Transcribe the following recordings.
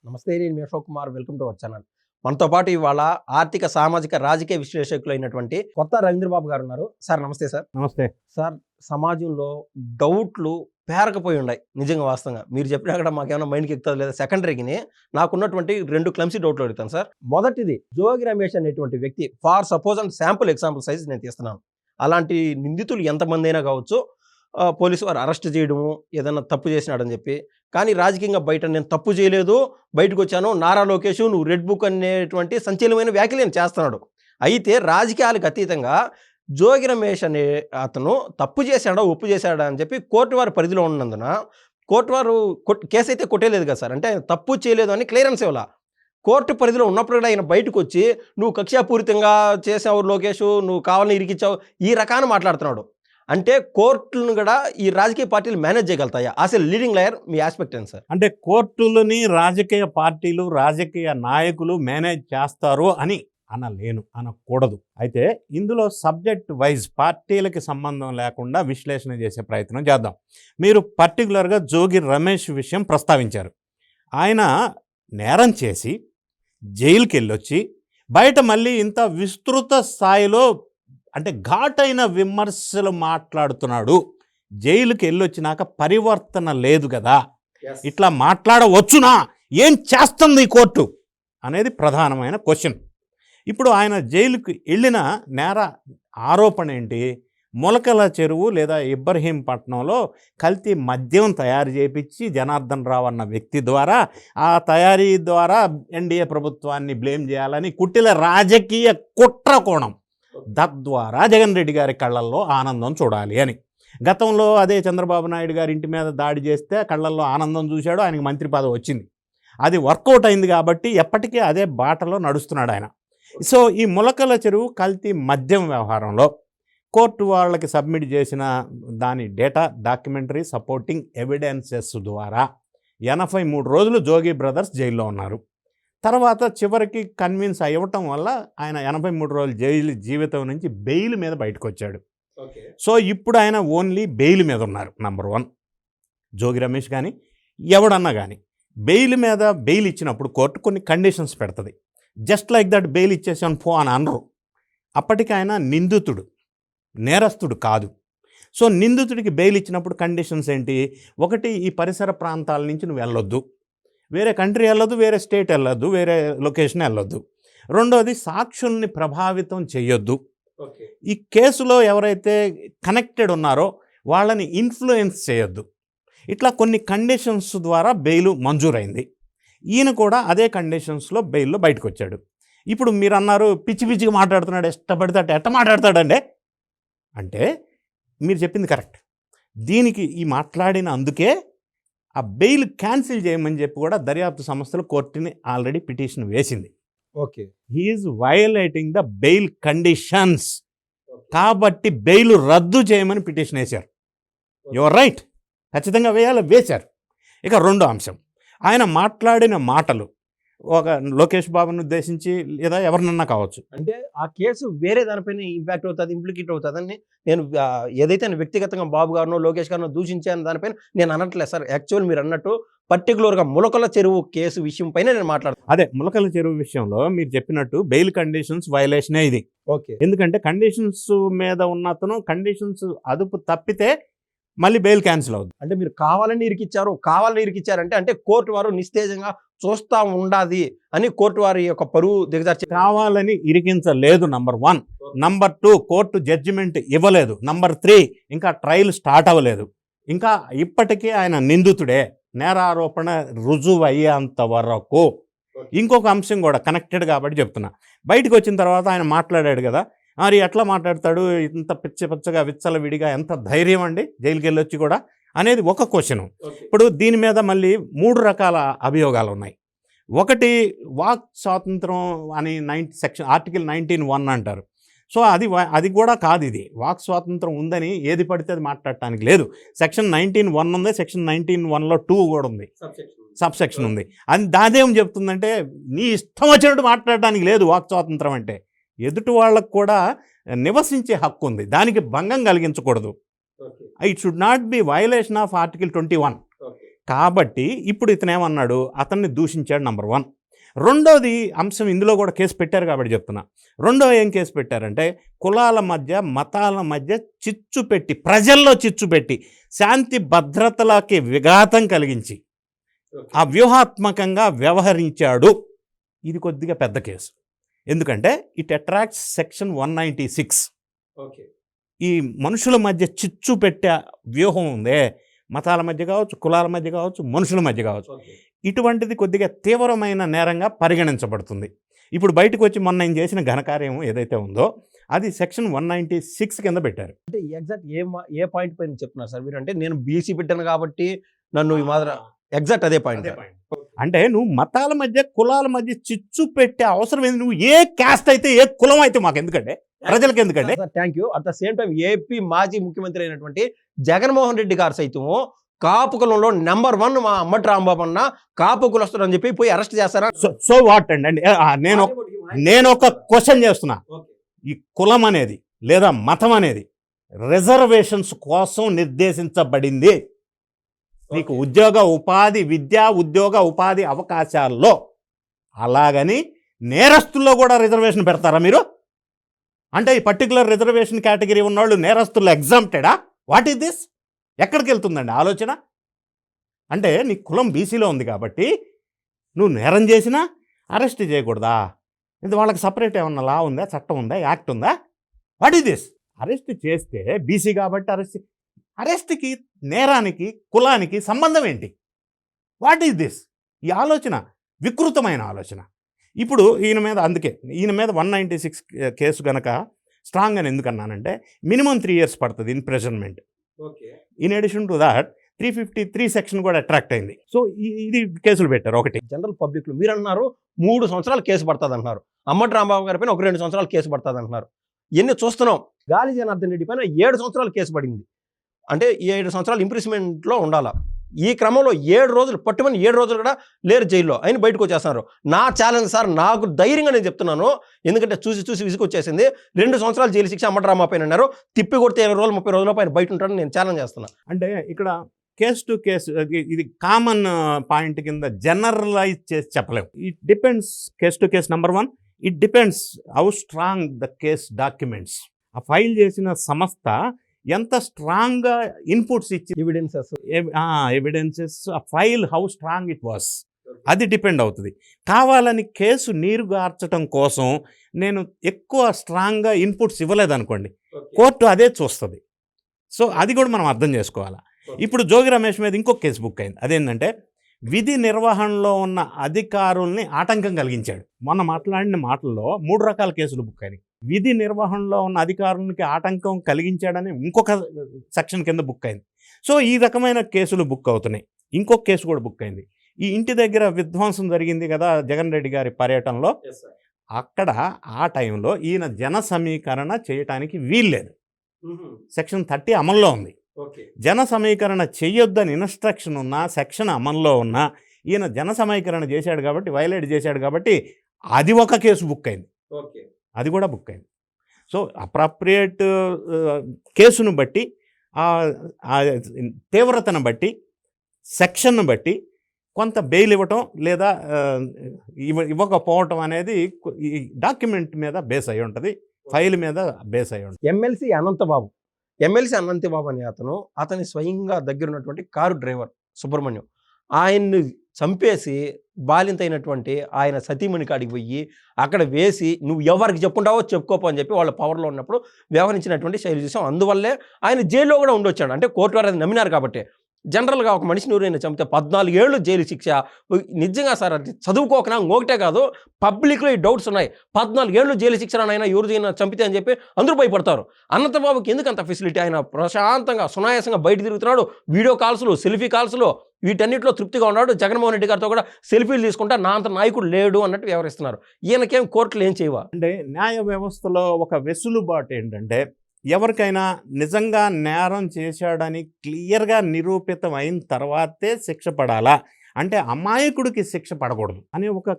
నమస్తే. నేను మీ Ashok Kumar. Welcome to our channel. మనతో పాటు ఇవాళ ఆర్థిక, సామాజిక, రాజకీయ విశ్లేషకులైనటువంటి కొత్త రవీంద్రబాబు గారు ఉన్నారు. సార్ నమస్తే సార్. నమస్తే సార్, సమాజంలో డౌట్లు పేరకపోయి ఉన్నాయి. నిజంగా వాస్తవంగా మీరు చెప్పినా కూడా మాకేమైనా మైండ్కి ఎక్కుతుంది లేదా సెకండరీకి నాకున్నటువంటి 2 క్లమ్సీ డౌట్లు అడుగుతాను సార్. మొదటిది, జోగి రమేష్ అనేటువంటి వ్యక్తి, for suppose and sample example size నేను తీస్తున్నాను. అలాంటి నిందితులు ఎంతమంది అయినా కావచ్చు, పోలీసు వారు అరెస్ట్ చేయడము, ఏదైనా తప్పు చేసినాడని చెప్పి. కానీ రాజకీయంగా బయట నేను తప్పు చేయలేదు, బయటకు వచ్చాను, నారా లోకేష్ నువ్వు రెడ్ బుక్ అనేటువంటి సంచలనమైన వ్యాఖ్యలు చేస్తున్నాడు. అయితే రాజకీయాలకు అతీతంగా జోగి రమేష్ అనే అతను తప్పు చేశాడా, ఒప్పు చేశాడా అని చెప్పి కోర్టు వారి పరిధిలో ఉన్నందున కోర్టు వారు కేసు అయితే కొట్టేలేదు కదా సార్. అంటే ఆయన తప్పు చేయలేదు అని క్లియరెన్స్ ఇవ్వాల. కోర్టు పరిధిలో ఉన్నప్పుడు కూడా ఆయన బయటకు వచ్చి నువ్వు కక్షాపూరితంగా చేసావు లోకేష్, నువ్వు కావాలని ఇరికిచ్చావు, ఈ రకాన మాట్లాడుతున్నాడు. అంటే కోర్టులను కూడా ఈ రాజకీయ పార్టీలు మేనేజ్ చేయగలుగుతాయా? అసలు లీడింగ్ లాయర్ మీ ఆస్పెక్ట్ ఏంటి సార్? అంటే కోర్టులని రాజకీయ పార్టీలు, రాజకీయ నాయకులు మేనేజ్ చేస్తారు అని అనకూడదు. అయితే ఇందులో సబ్జెక్ట్ వైజ్ పార్టీలకి సంబంధం లేకుండా విశ్లేషణ చేసే ప్రయత్నం చేద్దాం. మీరు పర్టికులర్గా జోగి రమేష్ విషయం ప్రస్తావించారు. ఆయన నేరం చేసి జైలుకి వెళ్ళొచ్చి బయట మళ్ళీ ఇంత విస్తృత స్థాయిలో అంటే ఘాటైన విమర్శలు మాట్లాడుతున్నాడు. జైలుకి వెళ్ళొచ్చినాక పరివర్తన లేదు కదా, ఇట్లా మాట్లాడవచ్చునా, ఏం చేస్తుంది ఈ కోర్టు అనేది ప్రధానమైన క్వశ్చన్. ఇప్పుడు ఆయన జైలుకి వెళ్ళిన నేర ఆరోపణ ఏంటి? మొలకల చెరువు లేదా ఇబ్రహీంపట్నంలో కల్తీ మద్యం తయారు చేయించి జనార్దన్ రావు అన్న వ్యక్తి ద్వారా, ఆ తయారీ ద్వారా ఎన్డీఏ ప్రభుత్వాన్ని బ్లేమ్ చేయాలని కుట్టిల రాజకీయ కుట్ర కోణం. తద్వారా జగన్ రెడ్డి గారి కళ్ళల్లో ఆనందం చూడాలి అని. గతంలో అదే చంద్రబాబు నాయుడు గారి ఇంటి మీద దాడి చేస్తే కళ్ళల్లో ఆనందం చూశాడు, ఆయనకి మంత్రి పదవి వచ్చింది. అది వర్కౌట్ అయింది కాబట్టి ఎప్పటికీ అదే బాటలో నడుస్తున్నాడు ఆయన. సో ఈ ములకల చెరువు కల్తీ మద్యం వ్యవహారంలో కోర్టు వాళ్ళకి సబ్మిట్ చేసిన దాని డేటా, డాక్యుమెంటరీ సపోర్టింగ్ ఎవిడెన్సెస్ ద్వారా 83 రోజులు జోగి బ్రదర్స్ జైల్లో ఉన్నారు. తర్వాత చివరికి కన్విన్స్ అవ్వటం వల్ల ఆయన 83 రోజుల జైలు జీవితం నుంచి బెయిల్ మీద బయటకు వచ్చాడు. సో ఇప్పుడు ఆయన ఓన్లీ బెయిల్ మీద ఉన్నారు. నంబర్ 1, జోగి రమేష్ కానీ ఎవడన్నా కానీ బెయిల్ ఇచ్చినప్పుడు కోర్టు కొన్ని కండిషన్స్ పెడుతుంది. జస్ట్ లైక్ దట్ బెయిల్ ఇచ్చేసాను పో అని అనరు. అప్పటికి ఆయన నిందితుడు, నేరస్తుడు కాదు. సో నిందితుడికి బెయిల్ ఇచ్చినప్పుడు కండిషన్స్ ఏంటి? 1, ఈ పరిసర ప్రాంతాల నుంచి నువ్వు వెళ్ళొద్దు, వేరే కంట్రీ వెళ్ళొద్దు, వేరే స్టేట్ వెళ్ళొద్దు, వేరే లొకేషన్ వెళ్ళొద్దు. 2వది, సాక్షుల్ని ప్రభావితం చేయొద్దు. ఈ కేసులో ఎవరైతే కనెక్టెడ్ ఉన్నారో వాళ్ళని ఇన్ఫ్లుయెన్స్ చేయొద్దు. ఇట్లా కొన్ని కండిషన్స్ ద్వారా బెయిల్ మంజూరైంది. ఈయన కూడా అదే కండిషన్స్లో బెయిల్లో బయటకు వచ్చాడు. ఇప్పుడు మీరు అన్నారు పిచ్చి పిచ్చిగా మాట్లాడుతున్నాడు, ఇష్టపడితే ఎట్ట మాట్లాడతాడండి అంటే మీరు చెప్పింది కరెక్ట్. దీనికి ఈ మాట్లాడిన అందుకే ఆ బెయిల్ క్యాన్సిల్ చేయమని చెప్పి కూడా దర్యాప్తు సంస్థలు కోర్టుని ఆల్రెడీ పిటిషన్ వేసింది. Okay, he is violating the bail conditions కాబట్టి బెయిల్ రద్దు చేయమని పిటిషన్ వేశారు. యువర్ రైట్, ఖచ్చితంగా వేశారు. ఇక 2వ అంశం, ఆయన మాట్లాడిన మాటలు ఒక లోకేష్ బాబుని ఉద్దేశించి లేదా ఎవరినన్నా కావచ్చు. అంటే ఆ కేసు వేరే దానిపైన ఇంపాక్ట్ అవుతుంది, ఇంప్లికేట్ అవుతుందని నేను ఏదైతే నేను వ్యక్తిగతంగా బాబు గారినో లోకేష్ గారినో దూషించాను దానిపైన నేను అనట్లేదు సార్. యాక్చువల్ మీరు అన్నట్టు పర్టికులర్గా ములకల చెరువు కేసు విషయం పైన నేను మాట్లాడుతాను. అదే ములకల చెరువు విషయంలో మీరు చెప్పినట్టు బెయిల్ కండిషన్స్ వయలేషనే ఇది. ఓకే, ఎందుకంటే కండిషన్స్ మీద ఉన్న అతను కండిషన్స్ అదుపు తప్పితే మళ్ళీ బెయిల్ క్యాన్సిల్ అవుతుంది. అంటే మీరు కావాలని ఇరికిచ్చారంటే అంటే కోర్టు వారు నిస్తేజంగా చూస్తా ఉండాది అని కోర్టు వారి యొక్క పరువు దిగజార్చి కావాలని ఇరికించలేదు. నంబర్ 1. నంబర్ 2, కోర్టు జడ్జిమెంట్ ఇవ్వలేదు. నంబర్ 3, ఇంకా ట్రయల్ స్టార్ట్ అవ్వలేదు. ఇంకా ఇప్పటికీ ఆయన నిందితుడే, నేరారోపణ రుజువు అయ్యేంత వరకు. ఇంకొక అంశం కూడా కనెక్టెడ్ కాబట్టి చెప్తున్నా. బయటకు వచ్చిన తర్వాత ఆయన మాట్లాడాడు కదా, మరి ఎట్లా మాట్లాడతాడు, ఇంత పిచ్చగా విచ్చలవిడిగా, ఎంత ధైర్యం అండి జైలుకి వెళ్ళొచ్చి కూడా అనేది ఒక క్వశ్చను. ఇప్పుడు దీని మీద మళ్ళీ 3 రకాల అభియోగాలు ఉన్నాయి. 1, వాక్ స్వాతంత్రం అని ఆర్టికల్ 19(1) అంటారు. సో అది కూడా కాదు. ఇది వాక్ స్వాతంత్రం ఉందని ఏది పడితే అది మాట్లాడటానికి లేదు. సెక్షన్ 19(1) ఉంది, సెక్షన్ 19(1)లో 2 కూడా ఉంది, సబ్సెక్షన్ ఉంది. అది దాదేం చెప్తుందంటే నీ ఇష్టం వచ్చినట్టు మాట్లాడటానికి లేదు. వాక్ స్వాతంత్రం అంటే ఎదుటి వాళ్ళకు కూడా నివసించే హక్కు ఉంది, దానికి భంగం కలిగించకూడదు. It should not be violation of article 21. కాబట్టి ఇప్పుడు ఇతను ఏమన్నాడు, అతన్ని దూషించాడు నంబర్ 1. రెండోది అంశం ఇందులో కూడా కేసు పెట్టారు కాబట్టి చెప్తున్నా. రెండో ఏం కేసు పెట్టారంటే కులాల మధ్య మతాల మధ్య చిచ్చు పెట్టి, ప్రజల్లో చిచ్చు పెట్టి, శాంతి భద్రతలకి విఘాతం కలిగించి వ్యూహాత్మకంగా వ్యవహరించాడు. ఇది కొద్దిగా పెద్ద కేసు. ఎందుకంటే ఇట్ అట్రాక్ట్స్ సెక్షన్ 196. ఈ మనుషుల మధ్య చిచ్చు పెట్టే వ్యూహం ఉందే, మతాల మధ్య కావచ్చు, కులాల మధ్య కావచ్చు, మనుషుల మధ్య కావచ్చు, ఇటువంటిది కొద్దిగా తీవ్రమైన నేరంగా పరిగణించబడుతుంది. ఇప్పుడు బయటకు వచ్చి మొన్న ఆయన చేసిన ఘనకార్యం ఏదైతే ఉందో అది సెక్షన్ 196 కింద పెట్టారు. అంటే ఎగ్జాక్ట్ ఏ పాయింట్ పైన చెప్తున్నారు సార్ మీరు? అంటే నేను బీసీ పెట్టాను కాబట్టి నన్ను ఈ మాదిరి ఎగ్జాక్ట్ అదే పాయింట్. అంటే నువ్వు మతాల మధ్య కులాల మధ్య చిచ్చు పెట్టే అవసరం ఏంది? నువ్వు ఏ క్యాస్ట్ అయితే, ఏ కులం అయితే మాకు ఎందుకంటే, ప్రజలకు ఎందుకంటే. Thank you. At the same time AP మాజీ ముఖ్యమంత్రి అయినటువంటి జగన్మోహన్ రెడ్డి గారు సైతం కాపు కులంలో నెంబర్ 1 మా అమ్మటి రాంబాబు అన్న కాపు కులస్తుడు అని చెప్పి పోయి అరెస్ట్ చేస్తారా? సో వాట్ అండి? నేను ఒక క్వశ్చన్ చేస్తున్నా. ఈ కులం అనేది లేదా మతం అనేది రిజర్వేషన్స్ కోసం నిర్దేశించబడింది. నీకు ఉద్యోగ ఉపాధి, విద్యా ఉద్యోగ ఉపాధి అవకాశాల్లో, అలాగని నేరస్తుల్లో కూడా రిజర్వేషన్ పెడతారా మీరు? అంటే ఈ పర్టికులర్ రిజర్వేషన్ కేటగిరీ ఉన్నవాళ్ళు నేరస్తుల్లో ఎగ్జామ్టెడా? What is this? ఎక్కడికి వెళ్తుందండి ఆలోచన? అంటే నీ కులం బీసీలో ఉంది కాబట్టి నువ్వు నేరం చేసినా అరెస్ట్ చేయకూడదా? ఇది వాళ్ళకి సపరేట్ ఏమన్నా లా ఉందా, చట్టం ఉందా, యాక్ట్ ఉందా? What is this? అరెస్ట్ చేస్తే బీసీ కాబట్టి అరెస్ట్కి నేరానికి కులానికి సంబంధం ఏంటి? What is this? ఈ ఆలోచన వికృతమైన ఆలోచన. ఇప్పుడు ఈయన మీద 196 కేసు కనుక స్ట్రాంగ్ అని ఎందుకన్నానంటే మినిమం 3 years పడుతుంది imprisonment. In addition to that 353 section కూడా అట్రాక్ట్ అయింది. సో ఇది కేసులు పెట్టారు. ఒకటి జనరల్ పబ్లిక్లో మీరు అన్నారు 3 సంవత్సరాలు కేసు పడుతుంది అంటున్నారు. అమ్మటి రాంబాబు గారి పైన ఒక 2 సంవత్సరాలు కేసు పడుతుంది అంటున్నారు. ఇవన్నీ చూస్తున్నాం. గాలి జనార్దన్ రెడ్డి పైన 7 సంవత్సరాలు కేసు పడింది. అంటే 7 సంవత్సరాలు ఇంప్రిస్మెంట్లో ఉండాలా. ఈ క్రమంలో 7 రోజులు పట్టుమని 7 రోజులు కూడా లేరు జైల్లో, ఆయన బయటకు వచ్చేస్తున్నారు. నా ఛాలెంజ్ సార్, నాకు ధైర్యంగా నేను చెప్తున్నాను, ఎందుకంటే చూసి విసుకొచ్చేసింది. 2 సంవత్సరాలు జైలు శిక్ష అమ్మటి రాంబాబు పైన అన్నారు. తిప్పి కొడితే 20 రోజులు 30 రోజుల పైన బయట ఉంటాడని నేను ఛాలెంజ్ చేస్తున్నా. అంటే ఇక్కడ కేసు టు కేసు ఇది కామన్ పాయింట్ కింద జనరలైజ్ చేసి చెప్పలేము. It depends case to case. Number 1, it depends how strong the case documents. ఆ ఫైల్ చేసిన సంస్థ ఎంత స్ట్రాంగ్గా ఇన్పుట్స్ ఇచ్చి ఎవిడెన్సెస్, ఆ file how strong it was, అది డిపెండ్ అవుతుంది. కావాలని కేసు నీరుగార్చడం కోసం నేను ఎక్కువ స్ట్రాంగ్గా ఇన్పుట్స్ ఇవ్వలేదనుకోండి, కోర్టు అదే చూస్తుంది. సో అది కూడా మనం అర్థం చేసుకోవాలి. ఇప్పుడు జోగి రమేష్ మీద ఇంకొక కేసు బుక్ అయింది. అదేంటంటే విధి నిర్వహణలో ఉన్న అధికారుల్ని ఆటంకం కలిగించాడు. మొన్న మాట్లాడిన మాటల్లో 3 రకాల కేసులు బుక్ అయినాయి. విధి నిర్వహణలో ఉన్న అధికారులకి ఆటంకం కలిగించాడని ఇంకొక సెక్షన్ కింద బుక్ అయింది. సో ఈ రకమైన కేసులు బుక్ అవుతున్నాయి. ఇంకొక కేసు కూడా బుక్ అయింది. ఈ ఇంటి దగ్గర విధ్వంసం జరిగింది కదా జగన్ రెడ్డి గారి పర్యటనలో. అక్కడ ఆ టైంలో ఈయన జన సమీకరణ చేయటానికి వీల్లేదు. సెక్షన్ 30 అమల్లో ఉంది. జన సమీకరణ చేయొద్దని ఇన్స్ట్రక్షన్ ఉన్నా, సెక్షన్ అమల్లో ఉన్నా, ఈయన జన సమీకరణ చేశాడు కాబట్టి, వైలేట్ చేశాడు కాబట్టి అది ఒక కేసు బుక్ అయింది. అది కూడా బుక్ అయింది. సో అప్రాప్రియేట్ కేసును బట్టి, తీవ్రతను బట్టి, సెక్షన్ను బట్టి కొంత బెయిల్ ఇవ్వటం లేదా ఇవ్వకపోవటం అనేది ఈ డాక్యుమెంట్ మీద బేస్ అయి ఉంటుంది, ఫైల్ మీద బేస్ అయి ఉంటుంది. ఎమ్మెల్సీ అనంతబాబు అనే అతని స్వయంగా దగ్గర ఉన్నటువంటి కారు డ్రైవర్ సుబ్రహ్మణ్యం, ఆయన్ని చంపేసి బాలింత అయినటువంటి ఆయన సతీమణి కాడికి పోయి అక్కడ వేసి నువ్వు ఎవరికి చెప్పుకుంటావో చెప్పుకోపో అని చెప్పి వాళ్ళ పవర్లో ఉన్నప్పుడు వ్యవహరించినటువంటి శైలి చూసాం. అందువల్లే ఆయన జైల్లో కూడా ఉండొచ్చాడు. అంటే కోర్టు వారు అది నమ్మినారు కాబట్టి. జనరల్గా ఒక మనిషిని ఎవరైనా చంపితే 14 ఏళ్ళు జైలు శిక్ష. నిజంగా సార్ అది చదువుకోకనా ఒకటే కాదు, పబ్లిక్లో ఈ డౌట్స్ ఉన్నాయి. 14 ఏళ్ళు జైలు శిక్ష అయినా ఎవరు చంపితే అని చెప్పి అందరూ భయపడతారు. అనంతబాబుకి ఎందుకు అంత ఫెసిలిటీ? ఆయన ప్రశాంతంగా సునాయాసంగా బయట తిరుగుతున్నాడు. వీడియో కాల్స్లు, సెల్ఫీ కాల్స్లో వీటన్నిటిలో తృప్తిగా ఉన్నాడు. జగన్మోహన్ రెడ్డి గారితో కూడా సెల్ఫీలు తీసుకుంటా నా అంత నాయకుడు లేడు అన్నట్టు వ్యవహరిస్తున్నారు. ఈయనకేం కోర్టులు ఏం చేయవా? అంటే న్యాయ వ్యవస్థలో ఒక వెసులుబాటు ఏంటంటే ఎవరికైనా నిజంగా నేరం చేశాడని క్లియర్గా నిరూపితం అయిన తర్వాతే శిక్ష పడాలా, అంటే అమాయకుడికి శిక్ష పడకూడదు అనే ఒక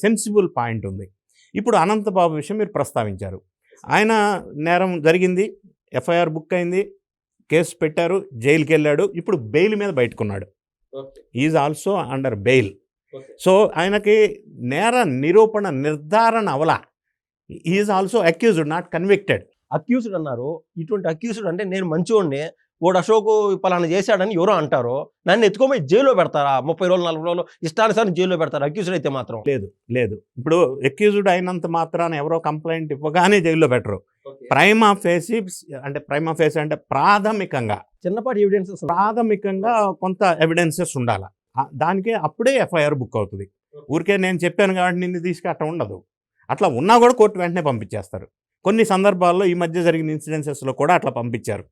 సెన్సిబుల్ పాయింట్ ఉంది. ఇప్పుడు అనంతబాబు విషయం మీరు ప్రస్తావించారు. ఆయన నేరం జరిగింది, ఎఫ్ఐఆర్ బుక్ అయింది, కేసు పెట్టారు, జైలుకి వెళ్ళాడు, ఇప్పుడు బెయిల్ మీద బయటకున్నాడు. Is also under bail. So ఆయనకి నేర నిరూపణ నిర్ధారణ అవలా. Is also accused, not convicted. Accused అన్నారు. ఇటువంటి అక్యూజ్డ్ అంటే నేను మంచివాడిని, వాడు అశోక్ పలానా చేశాడని ఎవరో అంటారో, నన్ను ఎత్తుకోమని జైల్లో పెడతారా? 30 రోజులు 40 రోజులు ఇష్టానుసారం జైల్లో పెడతారు అక్యూజ్డ్ అయితే మాత్రం? లేదు. ఇప్పుడు అక్యూజ్డ్ అయినంత మాత్రాన ఎవరో కంప్లైంట్ ఇవ్వగానే జైల్లో పెట్టరు. ప్రైమా ఫేసి అంటే ప్రాథమికంగా చిన్నపాటి ఎవిడెన్సెస్ కొంత ఎవిడెన్సెస్ ఉండాలి. దానికే అప్పుడే ఎఫ్ఐఆర్ బుక్ అవుతుంది. ఊరికే నేను చెప్పాను కాబట్టి నిన్ను తీసుకు అట్లా ఉండదు. అట్లా ఉన్నా కూడా కోర్టు వెంటనే పంపించేస్తారు. కొన్ని సందర్భాల్లో ఈ మధ్య జరిగిన ఇన్సిడెన్సెస్లో కూడా అట్లా పంపించారు.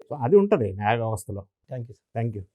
సో అది ఉంటుంది న్యాయ వ్యవస్థలో. Thank you. Thank you.